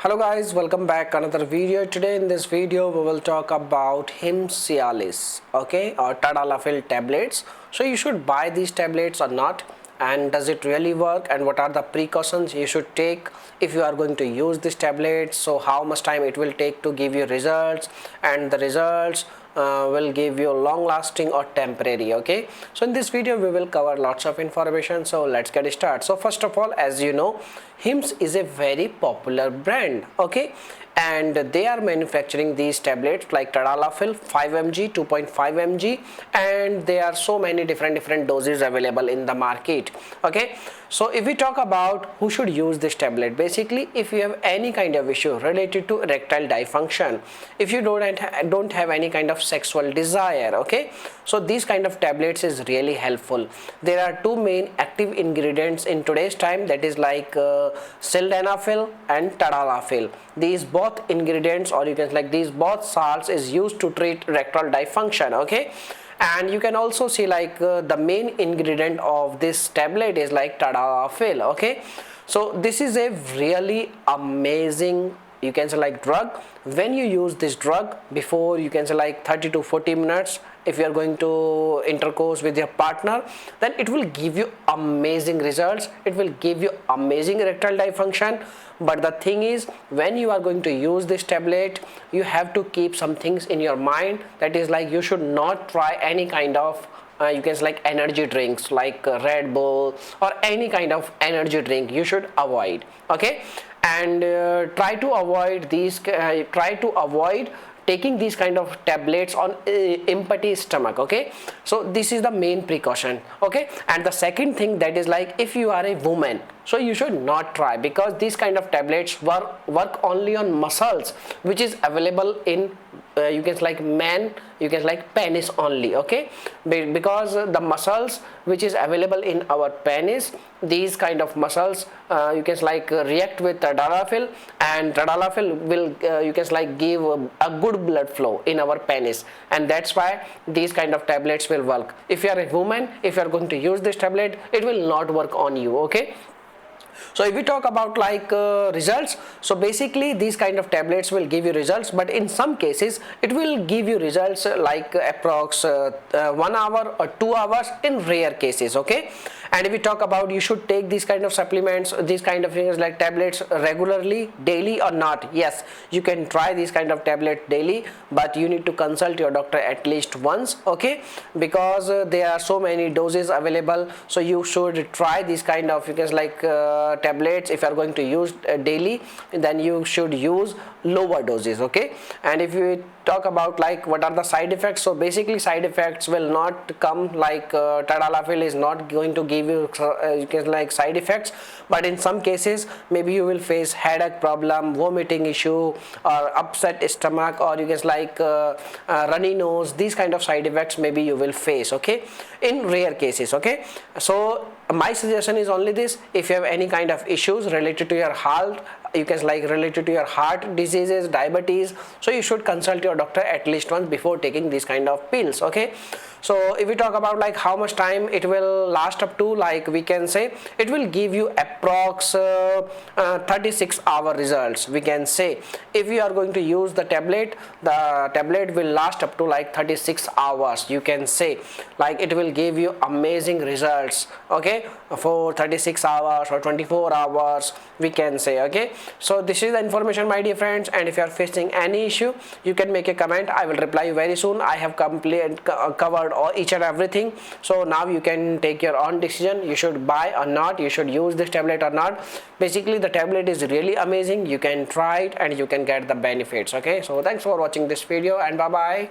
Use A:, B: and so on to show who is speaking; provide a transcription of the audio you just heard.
A: Hello guys, welcome back another video. Today in this video we will talk about Cialis, okay, or Tadalafil tablets. So you should buy these tablets or not, and does it really work, and what are the precautions you should take if you are going to use this tablet. So how much time it will take to give you results, and the results will give you long lasting or temporary. Okay, so in this video we will cover lots of information, so let's get started. So first of all, as you know, Hims is a very popular brand, okay, and they are manufacturing these tablets like Tadalafil 5 mg, 2.5 mg, and there are so many different doses available in the market. Okay, so if we talk about who should use this tablet, basically if you have any kind of issue related to erectile dysfunction, if you don't have any kind of sexual desire, okay, so these kind of tablets is really helpful. There are two main active ingredients in today's time, that is like Sildenafil and Tadalafil. These both ingredients, or you can like these both salts, is used to treat erectile dysfunction. Okay, and you can also see like the main ingredient of this tablet is like Tadalafil. Okay, so this is a really amazing, you can say, like drug. When you use this drug before, you can say, like 30 to 40 minutes, if you are going to intercourse with your partner, then it will give you amazing results, it will give you amazing erectile dysfunction. But the thing is, when you are going to use this tablet, you have to keep some things in your mind, that is like you should not try any kind of you can say like energy drinks like Red Bull or any kind of energy drink you should avoid. Okay, and try to avoid taking these kind of tablets on empty stomach. Okay, so this is the main precaution. Okay, and the second thing, that is like if you are a woman, so you should not try, because these kind of tablets work only on muscles which is available in you can say like men, you can say like penis only. Okay, because the muscles which is available in our penis, these kind of muscles you can say like react with Tadalafil, and Tadalafil will you can say like give a good blood flow in our penis, and that's why these kind of tablets will work. If you are a woman, if you are going to use this tablet, it will not work on you. Okay, so if we talk about like results, so basically these kind of tablets will give you results, but in some cases it will give you results like approx 1 hour or 2 hours in rare cases. Okay, and if we talk about you should take these kind of supplements, these kind of things like tablets regularly, daily or not, yes, you can try these kind of tablet daily, but you need to consult your doctor at least once. Okay, because there are so many doses available, so you should try these kind of, you can like tablets. If you are going to use daily, then you should use lower doses. Okay, and if you talk about like what are the side effects, so basically side effects will not come like Tadalafil is not going to give you you can like side effects, but in some cases maybe you will face headache problem, vomiting issue, or upset stomach, or you can like runny nose. These kind of side effects maybe you will face. Okay, in rare cases. Okay, so my suggestion is only this: if you have any kind of issues related to your health, you can like related to your heart diseases, diabetes, so you should consult your doctor at least once before taking these kind of pills. Okay, so if we talk about like how much time it will last up to, like we can say it will give you approx 36-hour results. We can say if you are going to use the tablet will last up to like 36 hours. You can say like it will give you amazing results. Okay, for 36 hours or 24 hours, we can say. Okay, so this is the information, my dear friends, and if you are facing any issue, you can make a comment. I will reply you very soon. I have covered each and everything, so now you can take your own decision. You should buy or not, you should use this tablet or not. Basically the tablet is really amazing. You can try it and you can get the benefits. Okay, so thanks for watching this video, and bye bye.